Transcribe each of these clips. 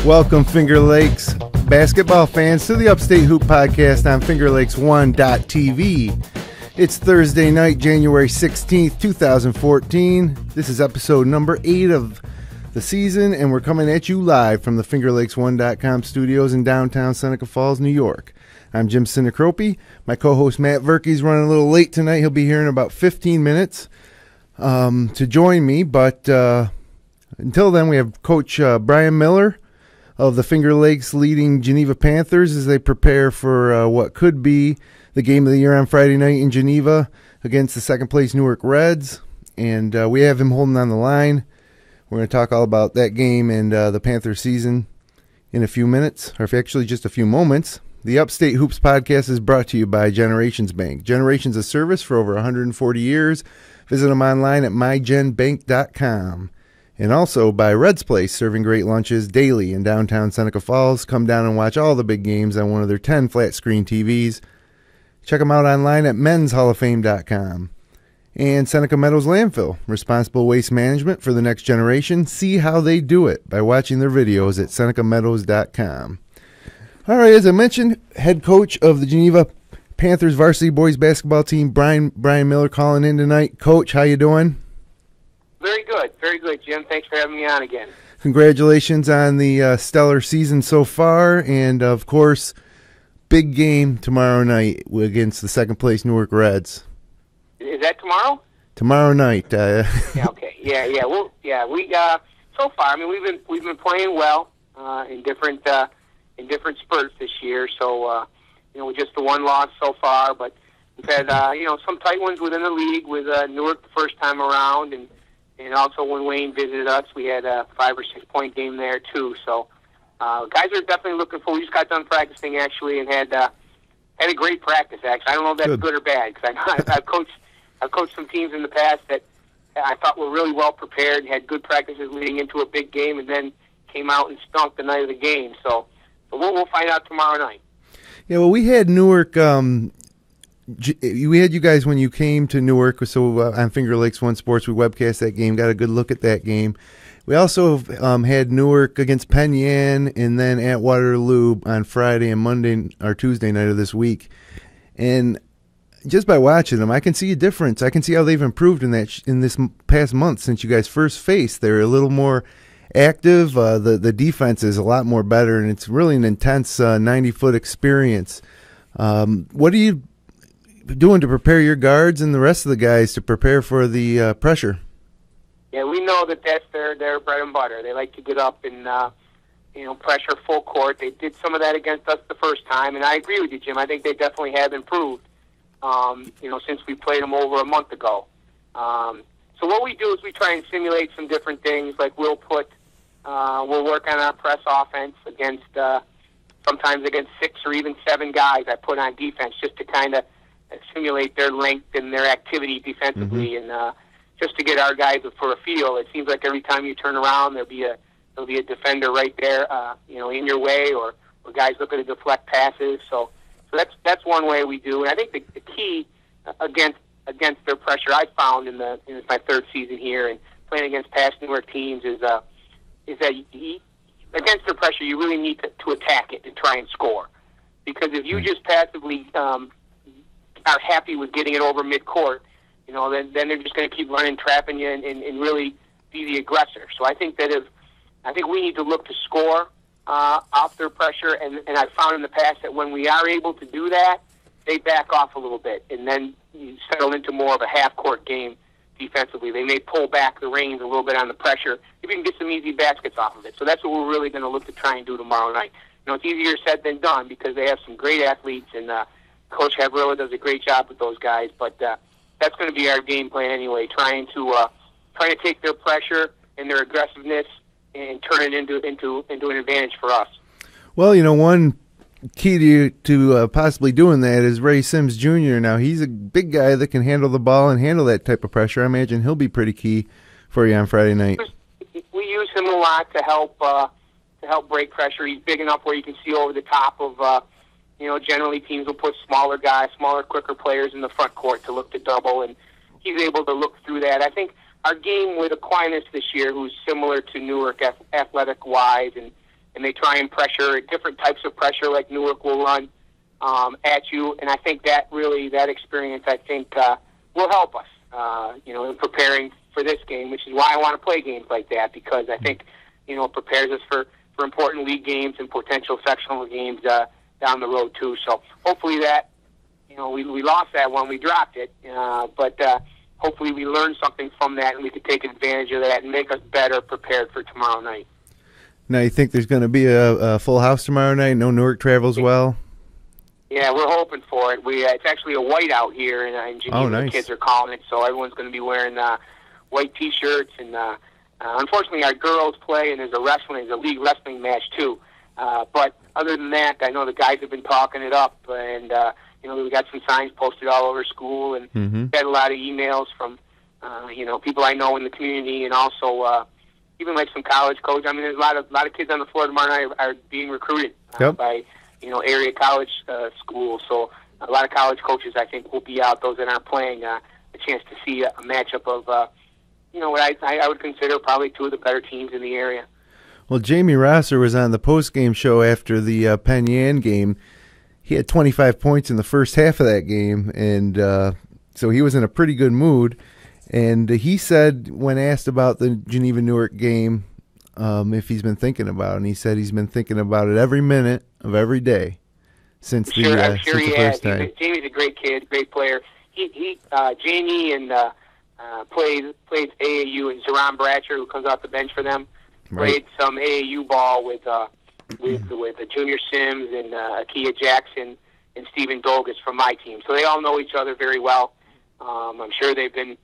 Welcome, Finger Lakes basketball fans, to the Upstate Hoop Podcast on FingerLakes1.tv. It's Thursday night, January 16th, 2014. This is episode number 8 of the season, and we're coming at you live from the FingerLakes1.com studios in downtown Seneca Falls, New York. I'm Jim Sinacropi. My co-host Matt Verkey's running a little late tonight. He'll be here in about 15 minutes to join me, but until then, we have Coach Brian Miller of the Finger Lakes leading Geneva Panthers as they prepare for what could be the game of the year on Friday night in Geneva against the second-place Newark Reds. And we have him holding on the line. We're going to talk all about that game and the Panthers season in a few minutes, or actually just a few moments. The Upstate Hoops Podcast is brought to you by Generations Bank. Generations of service for over 140 years. Visit them online at mygenbank.com. And also by Red's Place, serving great lunches daily in downtown Seneca Falls. Come down and watch all the big games on one of their 10 flat-screen TVs. Check them out online at men'shalloffame.com. And Seneca Meadows Landfill, responsible waste management for the next generation. See how they do it by watching their videos at senecameadows.com. All right, as I mentioned, head coach of the Geneva Panthers varsity boys basketball team, Brian Miller, calling in tonight. Coach, how you doing? Very good, Jim. Thanks for having me on again. Congratulations on the stellar season so far, and of course, big game tomorrow night against the second-place Newark Reds. Is that tomorrow? Tomorrow night. Yeah. Okay. Yeah. Well, yeah. We so far. I mean, we've been playing well in different spurts this year. So with just the one loss so far, but we've had some tight ones within the league with Newark the first time around, and also when Wayne visited us, we had a 5 or 6 point game there too. So guys are definitely looking forward. We just got done practicing actually, and had a great practice. Actually, I don't know if that's good or bad, because I've coached some teams in the past that I thought were really well prepared and had good practices leading into a big game, and then came out and stunk the night of the game. So we'll find out tomorrow night. Yeah, well, we had Newark. We had you guys when you came to Newark, so on Finger Lakes One Sports, we webcast that game, got a good look at that game. We also had Newark against Penn Yan, and then at Waterloo on Friday and Monday or Tuesday night of this week. And just by watching them, I can see a difference. I can see how they've improved in this past month since you guys first faced. They're a little more active. The defense is a lot more better, and it's really an intense 90-foot experience. What are you doing to prepare your guards and the rest of the guys to prepare for the pressure? Yeah, we know that's their bread and butter. They like to get up and pressure full court. They did some of that against us the first time, and I agree with you, Jim. I think they definitely have improved. Since we played them over a month ago. So what we do is we try and simulate some different things. Like we'll work on our press offense against sometimes against 6 or even 7 guys I put on defense, just to kind of simulate their length and their activity defensively, and just to get our guys for a feel. It seems like every time you turn around, there'll be a defender right there, in your way, or guys looking to deflect passes. So that's one way we do. And I think the key against their pressure I found in my third season here and playing against past Newark teams is that against their pressure you really need to attack it and try and score. Because if you just passively are happy with getting it over midcourt, then they're just going to keep running, trapping you, and really be the aggressor. So I think we need to look to score off their pressure, and I've found in the past that when we are able to do that, they back off a little bit, and then you settle into more of a half-court game defensively. They may pull back the reins a little bit on the pressure if you can get some easy baskets off of it. So that's what we're really going to look to try and do tomorrow night. It's easier said than done because they have some great athletes, and Coach Gavrilla does a great job with those guys, but that's going to be our game plan anyway, trying to take their pressure and their aggressiveness and turn it into an advantage for us. Well, one key to possibly doing that is Ray Sims Jr. Now, he's a big guy that can handle the ball and handle that type of pressure. I imagine he'll be pretty key for you on Friday night. We use him a lot to help break pressure. He's big enough where you can see over the top of, generally teams will put smaller guys, quicker players in the front court to look to double, and he's able to look through that. I think our game with Aquinas this year, who's similar to Newark athletic-wise, and they try and pressure different types of pressure like Newark will run at you, and I think that experience, I think, will help us, in preparing for this game, which is why I want to play games like that, because I think, it prepares us for important league games and potential sectional games down the road, too. So hopefully that, we lost that one, we dropped it, but hopefully we learned something from that and we could take advantage of that and make us better prepared for tomorrow night. Now, you think there's going to be a full house tomorrow night? No Newark travels well? Yeah, we're hoping for it. It's actually a whiteout here in Geneva. Oh, nice. The kids are calling it, so everyone's going to be wearing white T-shirts. And unfortunately, our girls play, and there's a league wrestling match, too. But other than that, I know the guys have been talking it up, and we got some signs posted all over school, and had a lot of emails from people I know in the community, and also even like some college coaches. I mean, there's a lot of kids on the floor tomorrow night are being recruited by area college schools. So a lot of college coaches, I think, will be out. Those that aren't playing, a chance to see a matchup of what I would consider probably two of the better teams in the area. Well, Jamie Rosser was on the post-game show after the Penn Yan game. He had 25 points in the first half of that game, and so he was in a pretty good mood. And he said, when asked about the Geneva-Newark game, if he's been thinking about it, and he said he's been thinking about it every minute of every day since the first time. Jamie's a great kid, great player. Jamie and plays AAU, and Zeron Bratcher, who comes off the bench for them, played some AAU ball with Junior Sims and Akia Jackson and Stephen Dolgus from my team. So they all know each other very well. I'm sure they've been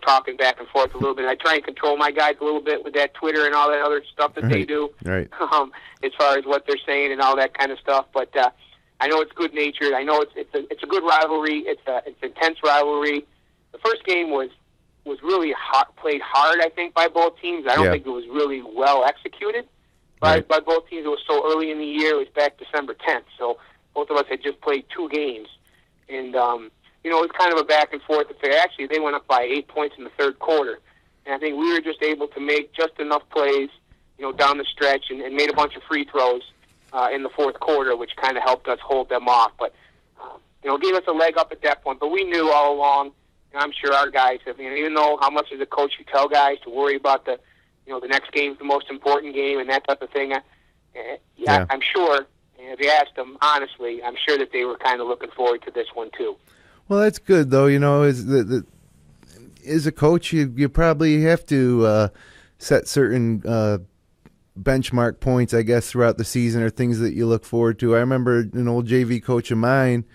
talking back and forth a little bit. I try and control my guys a little bit with that Twitter and all that other stuff that they do, as far as what they're saying and all that kind of stuff. But I know it's good-natured. I know it's a good rivalry. It's an intense rivalry. The first game was really played hard, I think, by both teams. I don't think it was really well executed by both teams. It was so early in the year. It was back December 10th. So both of us had just played two games. And it was kind of a back and forth affair. Actually, they went up by 8 points in the third quarter. And I think we were just able to make just enough plays, down the stretch and made a bunch of free throws in the fourth quarter, which kind of helped us hold them off. But, gave us a leg up at that point. But we knew all along, and I'm sure our guys have, even though how much as a coach you tell guys to worry about the next game's the most important game and that type of thing, I'm sure, and if you asked them honestly, I'm sure that they were kind of looking forward to this one too. Well, that's good, though. As a coach, you probably have to set certain benchmark points, I guess, throughout the season or things that you look forward to. I remember an old JV coach of mine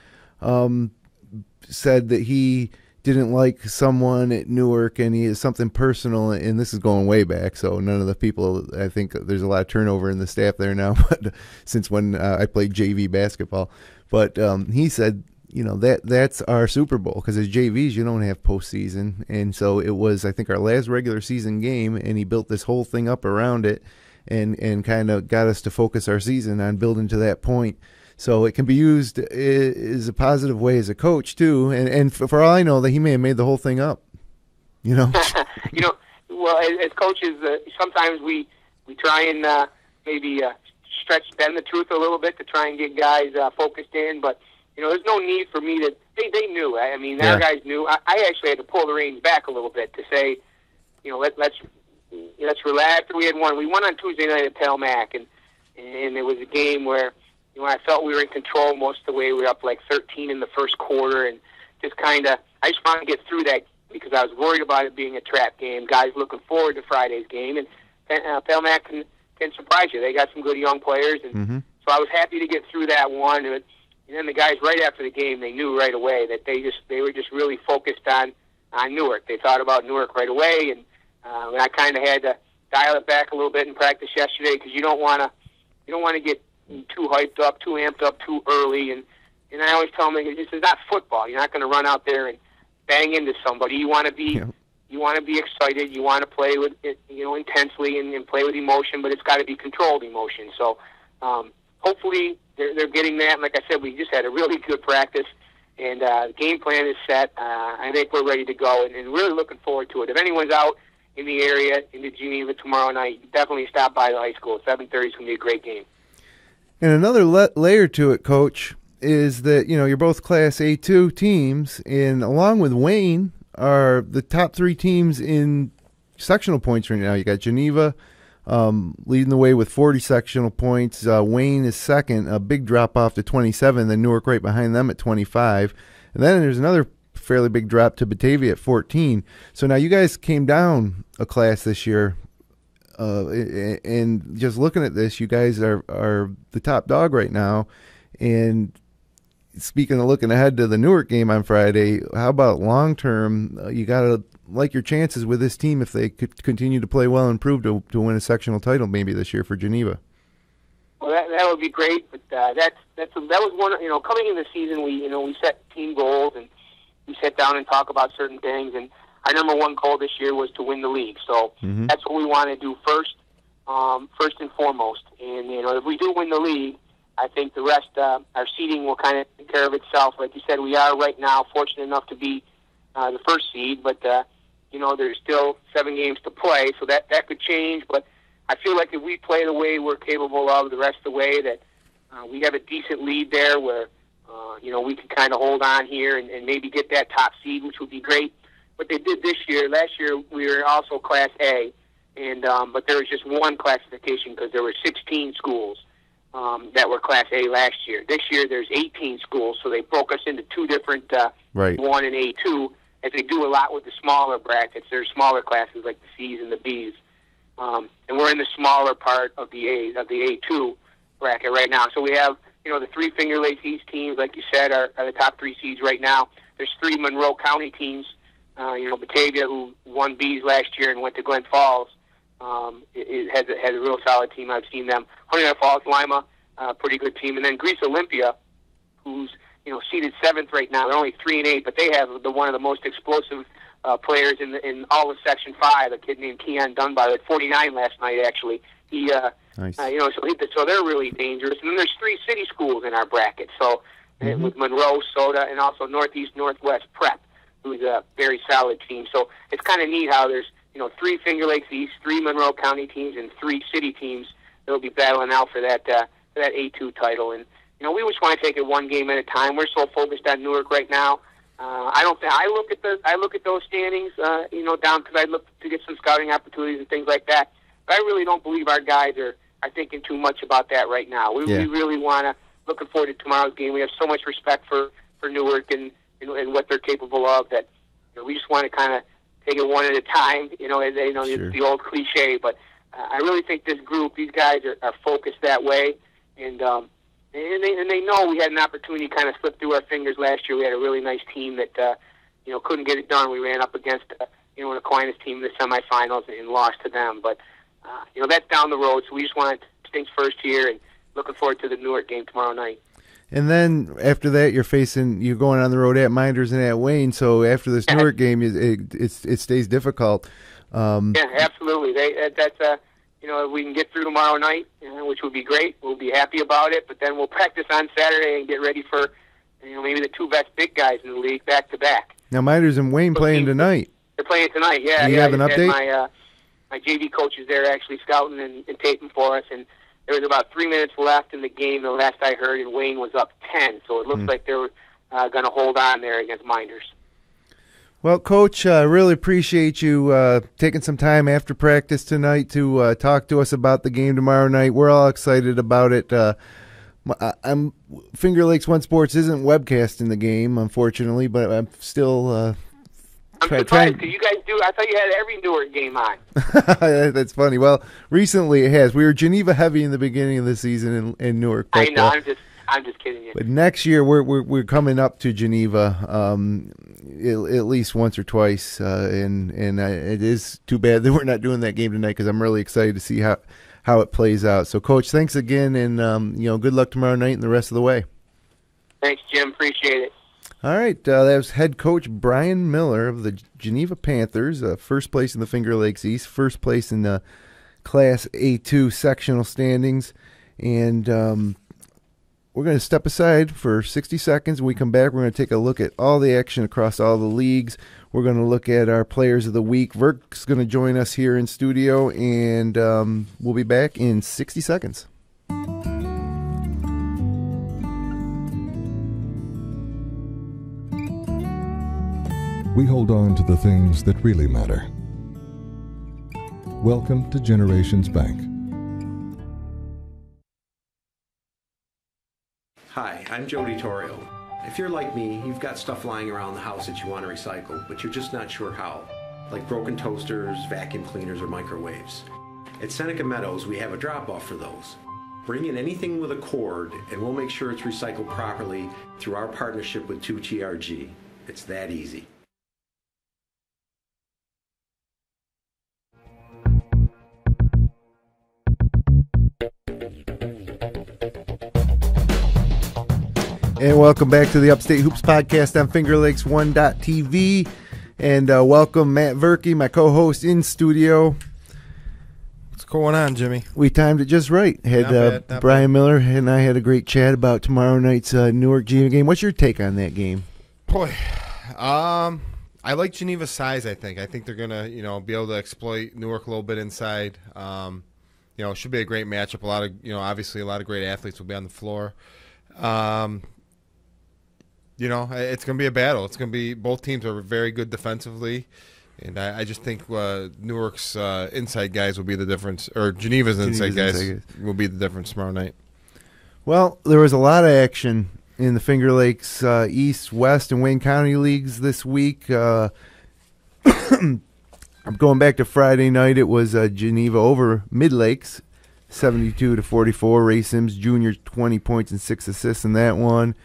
said that he didn't like someone at Newark, and he has something personal, and this is going way back, so none of the people, I think there's a lot of turnover in the staff there now, but since when I played JV basketball. But he said, that's our Super Bowl, because as JVs, you don't have postseason. And so it was, I think, our last regular season game, and he built this whole thing up around it and kind of got us to focus our season on building to that point. So it can be used as a positive way as a coach, too. And for all I know, that he may have made the whole thing up, Well, as coaches, sometimes we try and maybe bend the truth a little bit to try and get guys focused in, but there's no need for me to. They knew. I mean, our guys knew. I actually had to pull the reins back a little bit to say, let's relax. We won on Tuesday night at Pale Mac, and it was a game where I felt we were in control most of the way. We were up like 13 in the first quarter, and just kind of I just wanted to get through that because I was worried about it being a trap game. Guys looking forward to Friday's game, and Pale Mac can surprise you. They got some good young players, and so I was happy to get through that one. And then the guys right after the game, they knew right away that they were just really focused on Newark. They thought about Newark right away, and I kind of had to dial it back a little bit in practice yesterday because you don't want to get too hyped up, too amped up, too early. And I always tell them, this is not football. You're not going to run out there and bang into somebody. You want to be you want to be excited. You want to play with it, intensely and play with emotion, but it's got to be controlled emotion. So hopefully they're getting that. And like I said, we just had a really good practice, and the game plan is set. I think we're ready to go, and really looking forward to it. If anyone's out in the area, into Geneva tomorrow night, definitely stop by the high school. 7:30 is going to be a great game. And another layer to it, Coach, is that, you're both Class A2 teams, and along with Wayne are the top three teams in sectional points right now. You got Geneva leading the way with 40 sectional points. Wayne is second, a big drop off to 27, then Newark right behind them at 25. And then there's another fairly big drop to Batavia at 14. So now you guys came down a class this year, and just looking at this, you guys are the top dog right now. And speaking of looking ahead to the Newark game on Friday, how about long term? You got to like your chances with this team if they could continue to play well and prove to win a sectional title maybe this year for Geneva. Well, that would be great, but that was one. Coming in the season, we set team goals and we sit down and talk about certain things. And our number one goal this year was to win the league. So that's what we want to do first and foremost. And if we do win the league, I think the rest, our seeding will kind of take care of itself. Like you said, we are right now fortunate enough to be the first seed, but there's still 7 games to play, so that could change. But I feel like if we play the way we're capable of the rest of the way, that we have a decent lead there where we can kind of hold on here and maybe get that top seed, which would be great. What they did this year, last year we were also Class A, and but there was just one classification because there were 16 schools that were Class A last year. This year there's 18 schools, so they broke us into two different 1 and A2, as they do a lot with the smaller brackets. There's smaller classes like the C's and the B's, and we're in the smaller part of the A2 bracket right now. So we have the 3 Finger Lakes East teams, like you said, are the top 3 seeds right now. There's 3 Monroe County teams. Batavia, who won B's last year and went to Glen Falls, it has a real solid team. I've seen them. Huntington Falls, Lima, pretty good team, and then Greece Olympia, who's seeded 7th right now. They're only 3-8, but they have one of the most explosive players in all of Section 5. A kid named Keon Dunbar at 49 last night. Actually, he nice. So they're really dangerous. And then there's 3 city schools in our bracket. So with Monroe, Soda, and also Northeast Northwest Prep, who's a very solid team. So it's kind of neat how there's 3 Finger Lakes East, 3 Monroe County teams, and 3 city teams that'll be battling out for that A2 title. And we just want to take it one game at a time. We're so focused on Newark right now. I look at those standings, down because I look to get some scouting opportunities and things like that. But I really don't believe our guys are thinking too much about that right now. We really want to looking forward to tomorrow's game. We have so much respect for Newark and what they're capable of that we just want to kind of take it one at a time. It's the old cliche, but I really think this group, these guys are focused that way, and they know we had an opportunity to kind of slip through our fingers last year. We had a really nice team that couldn't get it done. We ran up against an Aquinas team in the semifinals and lost to them, but that's down the road. So we just want to things first here, and looking forward to the Newark game tomorrow night. And then after that, you're going on the road at Minders and at Wayne. So after this Newark game, it stays difficult. Yeah, absolutely. If we can get through tomorrow night, which would be great, we'll be happy about it. But then we'll practice on Saturday and get ready for maybe the 2 best big guys in the league back to back. Now Minders and Wayne playing tonight. They're playing tonight. Yeah. You have an update? My JV coach is there actually scouting and taping for us, and there was about 3 minutes left in the game, the last I heard, and Wayne was up 10. So it looks like they were going to hold on there against Minders. Well, Coach, I really appreciate you taking some time after practice tonight to talk to us about the game tomorrow night. We're all excited about it. Finger Lakes One Sports isn't webcasting the game, unfortunately, but I'm still I'm surprised because you guys do. I thought you had every Newark game on. That's funny. Well, recently it has. We were Geneva heavy in the beginning of the season in Newark. I know. I'm just kidding you. But next year we're coming up to Geneva at least once or twice, and it is too bad that we're not doing that game tonight because I'm really excited to see how it plays out. So, Coach, thanks again, and good luck tomorrow night and the rest of the way. Thanks, Jim. Appreciate it. All right, that was head coach Brian Miller of the Geneva Panthers, first place in the Finger Lakes East, first place in the Class A2 sectional standings. And we're going to step aside for 60 seconds. When we come back, we're going to take a look at all the action across all the leagues. We're going to look at our players of the week. Verk's going to join us here in studio, and we'll be back in 60 seconds. We hold on to the things that really matter. Welcome to Generations Bank. Hi, I'm Jody Torrio. If you're like me, you've got stuff lying around the house that you want to recycle, but you're just not sure how, like broken toasters, vacuum cleaners, or microwaves. At Seneca Meadows, we have a drop-off for those. Bring in anything with a cord, and we'll make sure it's recycled properly through our partnership with 2TRG. It's that easy. And welcome back to the Upstate Hoops Podcast on FingerLakes1.tv. And welcome Matt Verke, my co-host in studio. What's going on, Jimmy? We timed it just right. Had not Brian Miller and I had a great chat about tomorrow night's Newark Geneva game. What's your take on that game? Boy, I like Geneva's size. I think they're gonna be able to exploit Newark a little bit inside. It should be a great matchup. A lot of obviously a lot of great athletes will be on the floor. It's going to be a battle. It's going to be both teams are very good defensively, and I just think Newark's inside guys will be the difference, or Geneva's inside guys will be the difference tomorrow night. Well, there was a lot of action in the Finger Lakes East, West, and Wayne County leagues this week. I'm going back to Friday night. It was Geneva over Mid Lakes, 72-44. Ray Sims Jr. 20 points and 6 assists in that one.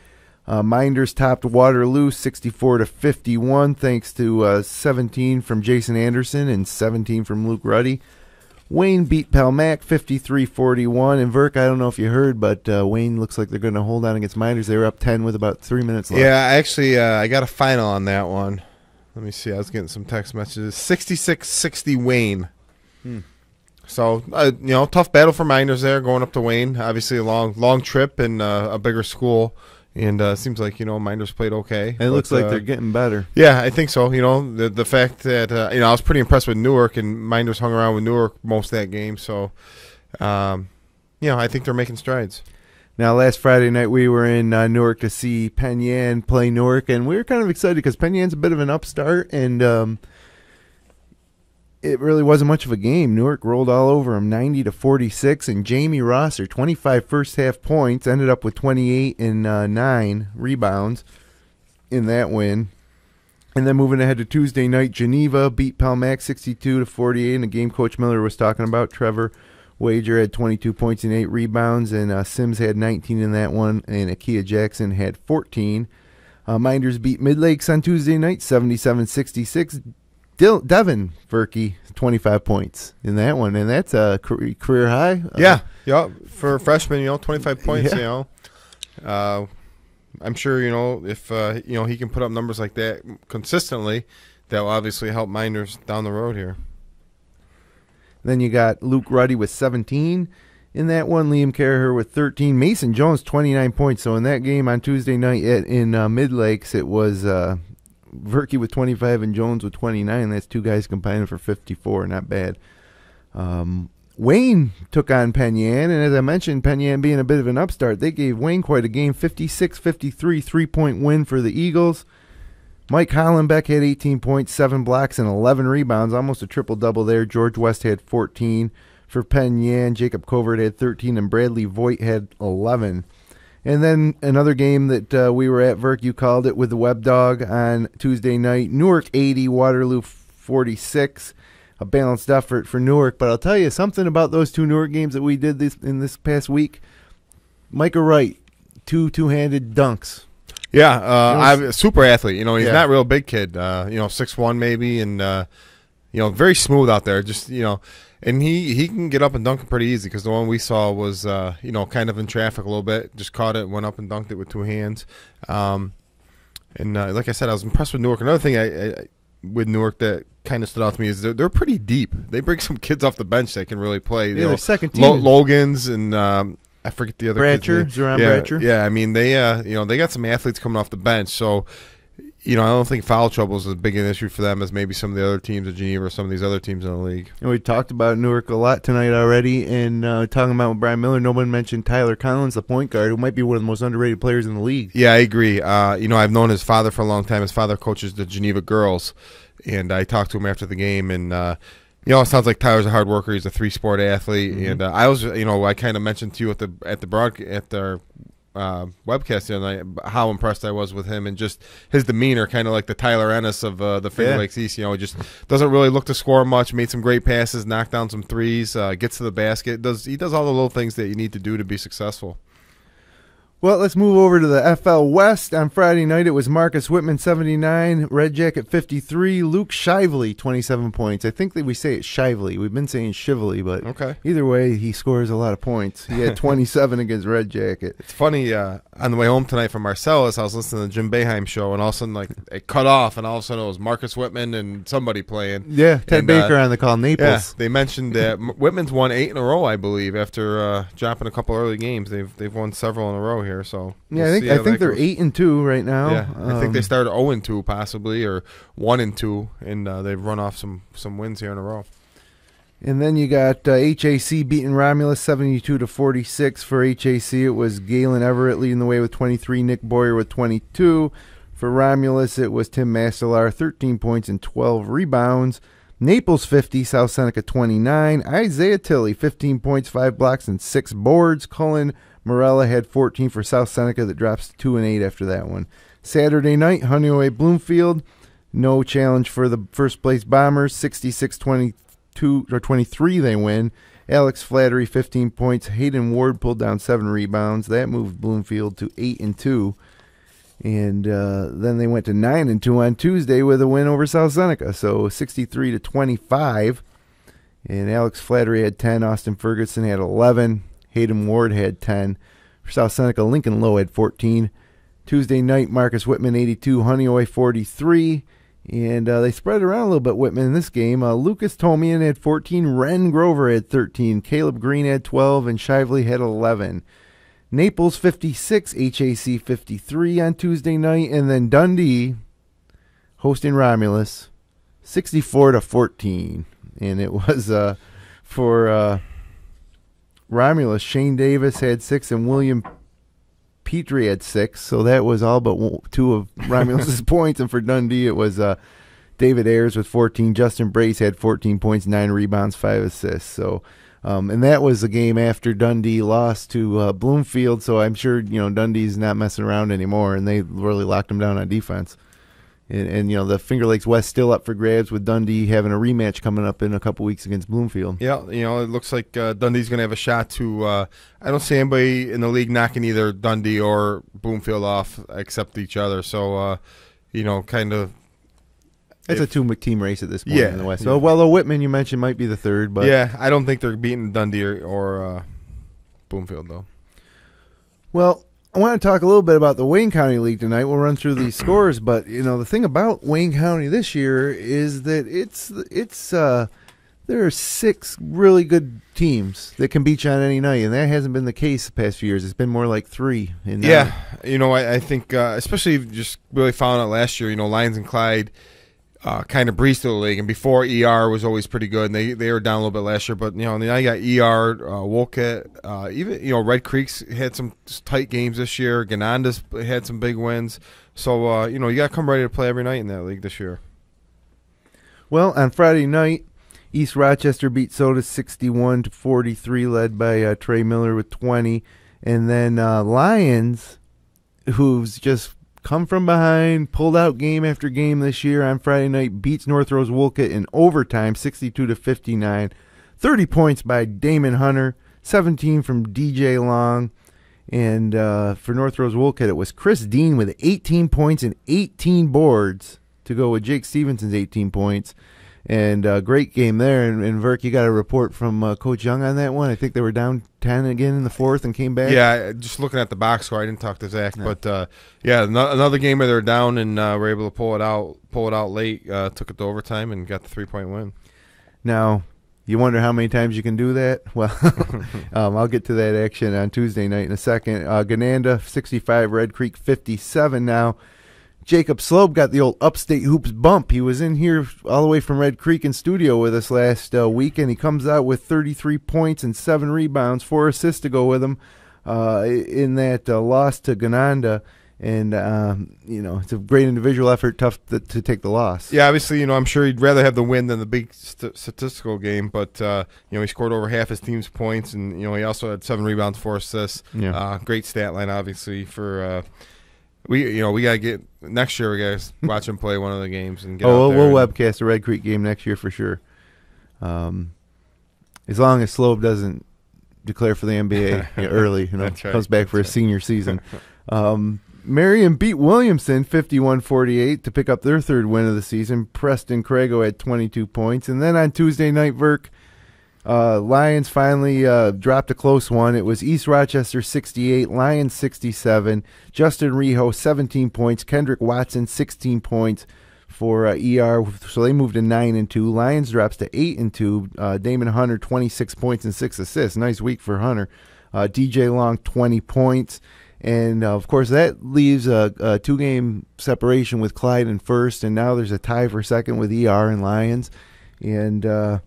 Minders topped Waterloo 64-51, thanks to 17 from Jason Anderson and 17 from Luke Ruddy. Wayne beat Palmac 53-41. And Verk, I don't know if you heard, but Wayne looks like they're going to hold on against Minders. They were up 10 with about 3 minutes left. Yeah, actually, I got a final on that one. Let me see. I was getting some text messages. 66-60 Wayne. So, tough battle for Minders there going up to Wayne. Obviously, a long trip and a bigger school. And it seems like, Minders played okay. And it looks like they're getting better. Yeah, I think so. The fact that, I was pretty impressed with Newark, and Minders hung around with Newark most of that game. So, I think they're making strides. Now, last Friday night, we were in Newark to see Penn Yan play Newark, and we were kind of excited because Penn Yan's a bit of an upstart, and it really wasn't much of a game. Newark rolled all over them, 90-46, and Jamie Rosser, 25 first-half points, ended up with 28 and 9 rebounds in that win. And then moving ahead to Tuesday night, Geneva beat Palmac 62-48, and the game Coach Miller was talking about, Trevor Wager had 22 points and 8 rebounds, and Sims had 19 in that one, and Akia Jackson had 14. Minders beat Mid-Lakes on Tuesday night, 77-66. Devin Verke, 25 points in that one, and that's a career high. Yeah, for a freshman, 25 points, I'm sure, if, he can put up numbers like that consistently, that will obviously help Minders down the road here. Then you got Luke Ruddy with 17 in that one, Liam Carraher with 13, Mason Jones 29 points. So in that game on Tuesday night in Mid-Lakes, it was Verke with 25 and Jones with 29. That's two guys combining for 54. Not bad. Wayne took on Penn Yan, and as I mentioned, Penn Yan being a bit of an upstart, they gave Wayne quite a game, 56-53, three-point win for the Eagles. Mike Hollenbeck had 18 points, 7 blocks, and 11 rebounds, almost a triple-double there. George West had 14 for Penn Yan. Jacob Covert had 13, and Bradley Voigt had 11. And then another game that we were at, Verk, you called it, with the Web Dog on Tuesday night. Newark 80, Waterloo 46. A balanced effort for Newark. But I'll tell you something about those two Newark games that we did in this past week. Micah Wright, two-handed dunks. Yeah, I'm a super athlete. He's not a real big kid. 6'1" maybe, and very smooth out there. Just and he can get up and dunk it pretty easy, because the one we saw was kind of in traffic a little bit. Just caught it, went up and dunked it with two hands. And like I said, I was impressed with Newark. Another thing I with Newark that kind of stood out to me is they're pretty deep. They bring some kids off the bench that can really play. Yeah, their second team. Logans and I forget the other kids. Bratcher. Yeah, I mean they they got some athletes coming off the bench, so I don't think foul trouble is as big an issue for them as maybe some of the other teams at Geneva or some of these other teams in the league. And we talked about Newark a lot tonight already, and talking about with Brian Miller, nobody mentioned Tyler Collins, the point guard, who might be one of the most underrated players in the league. Yeah, I agree. I've known his father for a long time. His father coaches the Geneva girls, and I talked to him after the game, and it sounds like Tyler's a hard worker. He's a three-sport athlete, and I was, I kind of mentioned to you at the webcast the other night how impressed I was with him, and just his demeanor, kind of like the Tyler Ennis of the Finger Lakes East. He just doesn't really look to score much. Made some great passes, knocked down some threes, gets to the basket. He does all the little things that you need to do to be successful. Well, let's move over to the FL West. On Friday night, it was Marcus Whitman, 79, Red Jacket, 53, Luke Shively, 27 points. I think that we say it Shively. We've been saying Shively, but either way, he scores a lot of points. He had 27 against Red Jacket. It's funny, on the way home tonight from Marcellus, I was listening to the Jim Boeheim show, and all of a sudden, it cut off, and all of a sudden it was Marcus Whitman and somebody playing. Yeah, Ted Baker on the call, Naples. Yeah, they mentioned that Whitman's won 8 in a row, I believe, after dropping a couple early games. They've won several in a row here, so yeah, I think they're 8-2 right now. Yeah, I think they started 0-2 possibly, or 1-2, and they've run off some wins here in a row. And then you got HAC beating Romulus 72-46. For HAC, it was Galen Everett leading the way with 23, Nick Boyer with 22. For Romulus, it was Tim Mastelar, 13 points and 12 rebounds. Naples 50, South Seneca 29. Isaiah Tilley, 15 points, 5 blocks, and 6 boards. Cullen Morella had 14 for South Seneca. That drops to 2-8 after that one. Saturday night, Honeyway Bloomfield, no challenge for the first place Bombers, 66-23 they win. Alex Flattery, 15 points. Hayden Ward pulled down 7 rebounds. That moved Bloomfield to 8-2. And then they went to 9-2 on Tuesday with a win over South Seneca. So 63-25. And Alex Flattery had 10. Austin Ferguson had 11. Hayden Ward had 10. For South Seneca, Lincoln Lowe had 14. Tuesday night, Marcus Whitman, 82. Honeyway, 43. And they spread around a little bit, Whitman, in this game. Lucas Tomian had 14. Ren Grover had 13. Caleb Green had 12. And Shively had 11. Naples 56, HAC 53 on Tuesday night. And then Dundee hosting Romulus 64-14. And it was for Romulus, Shane Davis had 6 and William Petrie had 6. So that was all but 2 of Romulus's points. And for Dundee, it was David Ayers with 14. Justin Brace had 14 points, 9 rebounds, 5 assists. So, and that was the game after Dundee lost to Bloomfield. So I'm sure, Dundee's not messing around anymore, and they really locked them down on defense. And the Finger Lakes West still up for grabs, with Dundee having a rematch coming up in a couple weeks against Bloomfield. Yeah, it looks like Dundee's going to have a shot to I don't see anybody in the league knocking either Dundee or Bloomfield off except each other. So, kind of. It's a two-team race at this point in the West. So, the Whitman you mentioned might be the third. But yeah, I don't think they're beating Dundee or Bloomfield, though. Well, I want to talk a little bit about the Wayne County League tonight. We'll run through these scores, but the thing about Wayne County this year is that there are 6 really good teams that can beat you on any night, and that hasn't been the case the past few years. It's been more like 3. I think especially just really following it last year. Lyons and Clyde kind of breezed through the league, and before ER was always pretty good, and they were down a little bit last year, but now you got ER, Wolcott, even Red Creek's had some tight games this year. Ganonda's had some big wins, so you got to come ready to play every night in that league this year. Well, on Friday night, East Rochester beat Soda 61-43, led by Trey Miller with 20, and then Lyons, who's just come from behind, pulled out game after game this year on Friday night, beats North Rose-Wolcott in overtime, 62-59. 30 points by Damon Hunter, 17 from DJ Long, And for North Rose-Wolcott, it was Chris Dean with 18 points and 18 boards to go with Jake Stevenson's 18 points. And great game there. And Verk, you got a report from Coach Young on that one. I think they were down 10 again in the fourth and came back. Yeah, just looking at the box score, I didn't talk to Zach, no. But another game where they were down and were able to pull it out late. Took it to overtime and got the 3-point win. Now, you wonder how many times you can do that? Well, I'll get to that action on Tuesday night in a second. Geneva 65, Red Creek 57 now. Jacob Slobe got the old Upstate Hoops bump. He was in here all the way from Red Creek in studio with us last week, and he comes out with 33 points and 7 rebounds, 4 assists to go with him in that loss to Geneva. And, it's a great individual effort, tough to take the loss. Yeah, obviously, I'm sure he'd rather have the win than the big statistical game. But, he scored over half his team's points, and, he also had 7 rebounds, 4 assists. Yeah. Great stat line, obviously, for we got to get – next year we got to watch him play one of the games and get out there. We'll webcast the Red Creek game next year for sure. As long as Slobe doesn't declare for the NBA early, That's right. comes back for a senior season. Marion beat Williamson 51-48 to pick up their third win of the season. Preston Crago had 22 points. And then on Tuesday night, Verk, Lyons finally dropped a close one. It was East Rochester 68, Lyons 67. Justin Reho 17 points. Kendrick Watson 16 points for ER. So they moved to 9-2. Lyons drops to 8-2. Damon Hunter 26 points and 6 assists. Nice week for Hunter. DJ Long 20 points. And, of course, that leaves a 2-game separation with Clyde in first, and now there's a tie for second with ER and Lyons. And I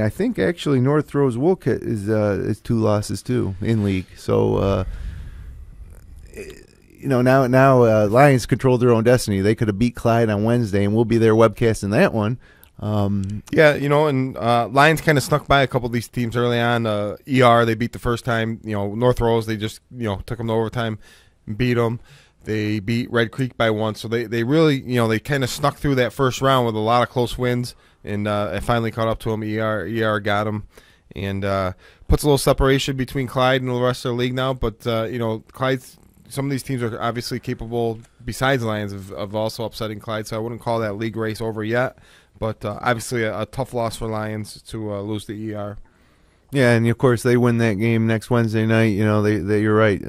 think, actually, North Rose-Wolcott is 2 losses, too, in league. So, now Lyons control their own destiny. They could have beat Clyde on Wednesday, and we'll be there webcasting that one. And Lions kind of snuck by a couple of these teams early on. ER, they beat the first time. North Rose, they just, took them to overtime and beat them. They beat Red Creek by 1. So they really, they kind of snuck through that first round with a lot of close wins. And it finally caught up to them. ER got them. And puts a little separation between Clyde and the rest of the league now. But, Clyde's, some of these teams are obviously capable, besides Lions, of also upsetting Clyde. So I wouldn't call that league race over yet. But obviously a tough loss for Lions to lose to ER. Yeah, and of course they win that game next Wednesday night. You're right.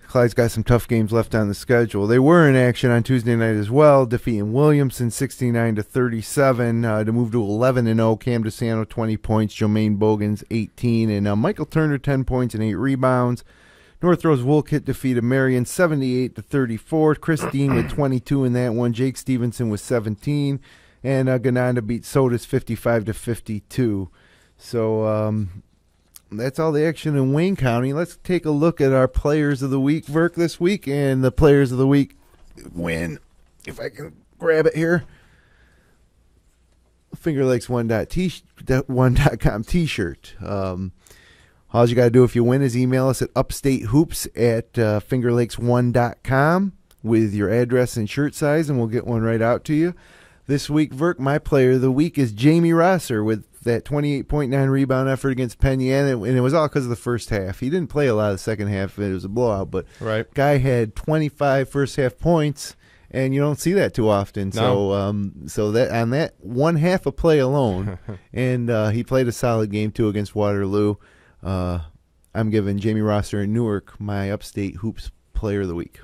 Clyde's got some tough games left on the schedule. They were in action on Tuesday night as well, defeating Williamson 69-37 to move to 11-0. Cam DeSanto 20 points, Jermaine Bogans 18, and Michael Turner 10 points and 8 rebounds. North Rose-Wolcott defeated Marion 78-34. Chris Dean with 22 in that one. Jake Stevenson with 17. And Gananda beat Sodas 55-52. So that's all the action in Wayne County. Let's take a look at our Players of the Week, Verk, this week. And the Players of the Week win, if I can grab it here, FingerLakes1.com t-shirt. All you got to do if you win is email us at upstatehoops@fingerlakes1.com with your address and shirt size, and we'll get one right out to you. This week, Verk, my player of the week is Jamie Rosser with that 28.9 rebound effort against Penn Yan, and it was all because of the first half. He didn't play a lot of the second half. It was a blowout, but right. Guy had 25 first-half points, and you don't see that too often. No. So that on that one half of play alone, and he played a solid game, too, against Waterloo. I'm giving Jamie Rosser in Newark my Upstate Hoops Player of the Week.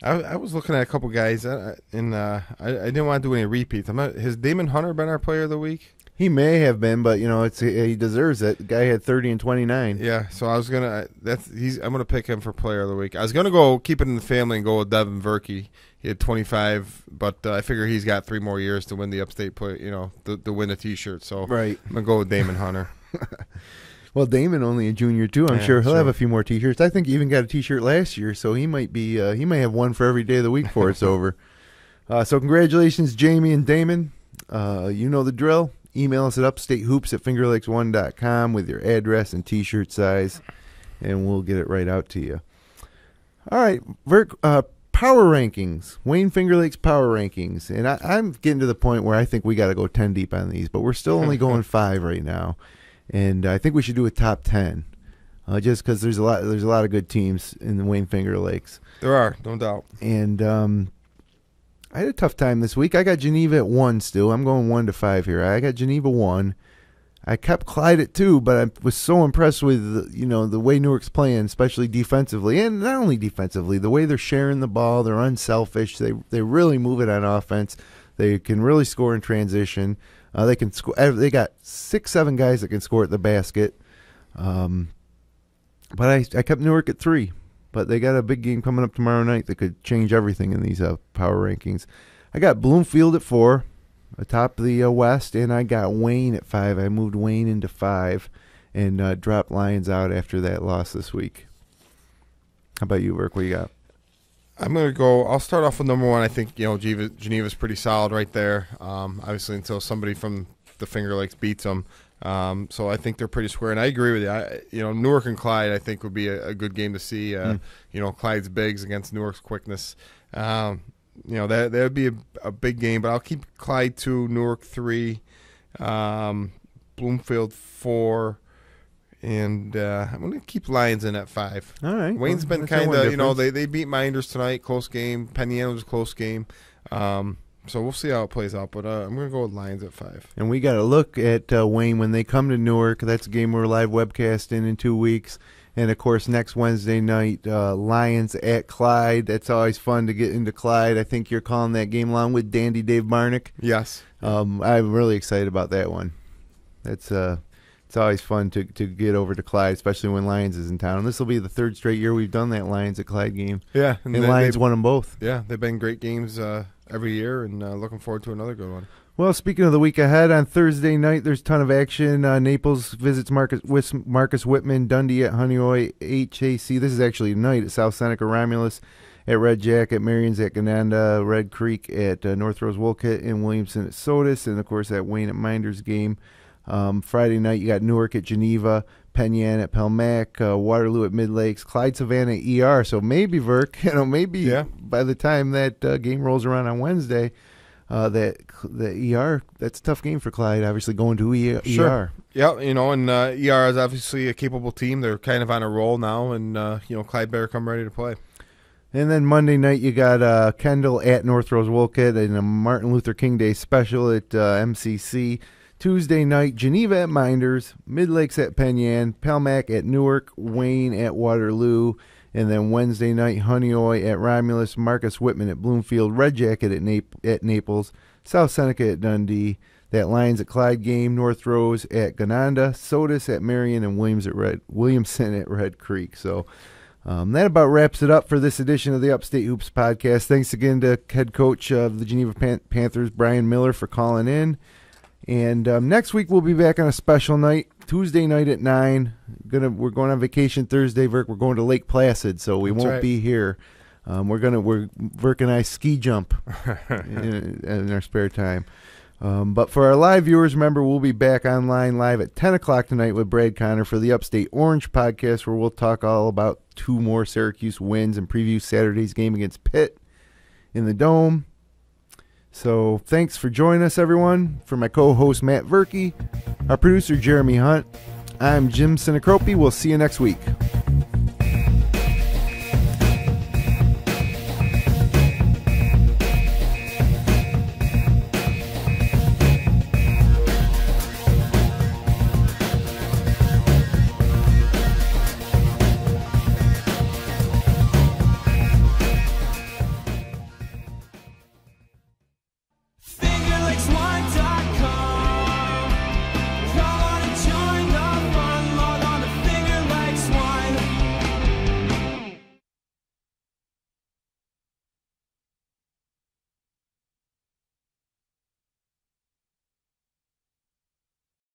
I was looking at a couple guys, and I didn't want to do any repeats. Has Damon Hunter been our Player of the Week? He may have been, but he deserves it. The guy had 30 and 29. Yeah, so I was I'm gonna pick him for Player of the Week. I was gonna go keep it in the family and go with Devin Verkey. He had 25, but I figure he's got 3 more years to win the Upstate play. To win a T-shirt. So right. I'm gonna go with Damon Hunter. Well, Damon only a junior too. I'm sure he'll have a few more T-shirts. I think he even got a T-shirt last year, so he might be. He may have one for every day of the week before it's over. So congratulations, Jamie and Damon. You know the drill. Email us at upstatehoops@fingerlakes1.com with your address and T-shirt size, and we'll get it right out to you. All right, power rankings. Wayne Finger Lakes power rankings, and I'm getting to the point where I think we got to go 10 deep on these, but we're still only going 5 right now. And I think we should do a top 10. just because there's a lot of good teams in the Wayne Finger Lakes. There are, no doubt. And I had a tough time this week. I got Geneva at 1 still. I'm going 1-5 here. I got Geneva 1. I kept Clyde at 2, but I was so impressed with the way Newark's playing, especially defensively, and not only defensively, the way they're sharing the ball. They're unselfish. They really move it on offense. They can really score in transition. They can score. They got 6-7 guys that can score at the basket. But I kept Newark at 3. But they got a big game coming up tomorrow night that could change everything in these power rankings. I got Bloomfield at 4, atop the West, and I got Wayne at 5. I moved Wayne into 5 and dropped Lyons out after that loss this week. How about you, Burke? What you got? I'm going to go – I'll start off with number 1. I think, Geneva's pretty solid right there, obviously until somebody from the Finger Lakes beats them. So I think they're pretty square, and I agree with you. Newark and Clyde, I think, would be a good game to see. Clyde's bigs against Newark's quickness. That would be a big game, but I'll keep Clyde 2, Newark 3, Bloomfield 4, and I'm going to keep Lyons in at 5. All right. Wayne's been kind of, they beat Minders tonight, close game. Penniana was a close game. So we'll see how it plays out, but I'm going to go with Lyons at 5. And we got to look at Wayne when they come to Newark. That's a game we're live webcasting in 2 weeks. And, of course, next Wednesday night, Lyons at Clyde. That's always fun to get into Clyde. I think you're calling that game along with Dandy Dave Barnick. Yes. I'm really excited about that one. It's always fun to get over to Clyde, especially when Lyons is in town. And this will be the 3rd straight year we've done that Lyons at Clyde game. Yeah. And Lyons won them both. Yeah, they've been great games every year, and looking forward to another good one. Well, speaking of the week ahead, on Thursday night, there's a ton of action. Naples visits Marcus Whitman, Dundee at Honeoye, HAC. This is actually tonight at South Seneca Romulus, at Red Jack, at Marion's at Gananda, Red Creek at North Rose-Wolcott, and Williamson at Sodus, and, of course, at Wayne at Minders game. Friday night, you got Newark at Geneva, Penyan at Pelmac, Waterloo at Mid-Lakes, Clyde Savannah at ER. So maybe, Verk, by the time that game rolls around on Wednesday, the ER, that's a tough game for Clyde, obviously going to Sure. ER. Yeah, and ER is obviously a capable team. They're kind of on a roll now, and, Clyde better come ready to play. And then Monday night, you got Kendall at North Rose-Wolcott and a Martin Luther King Day special at MCC. Tuesday night, Geneva at Minders, Mid-Lakes at Penyan, Pelmac at Newark, Wayne at Waterloo, and then Wednesday night, Honeoye at Romulus, Marcus Whitman at Bloomfield, Red Jacket at Naples, South Seneca at Dundee, that Lyons at Clyde game, North Rose at Gananda, Sodus at Marion, and Williamson at Red Creek. So that about wraps it up for this edition of the Upstate Hoops podcast. Thanks again to head coach of the Geneva Panthers, Brian Miller, for calling in. And next week we'll be back on a special night, Tuesday night at 9. We're going on vacation Thursday, Verk. We're going to Lake Placid, so we won't be here. Verk and I ski jump in our spare time. But for our live viewers, remember we'll be back online live at 10 o'clock tonight with Brad Connor for the Upstate Orange podcast, where we'll talk all about 2 more Syracuse wins and preview Saturday's game against Pitt in the Dome. So thanks for joining us, everyone. For my co-host, Matt Verke, our producer, Jeremy Hunt, I'm Jim Sinacropi. We'll see you next week.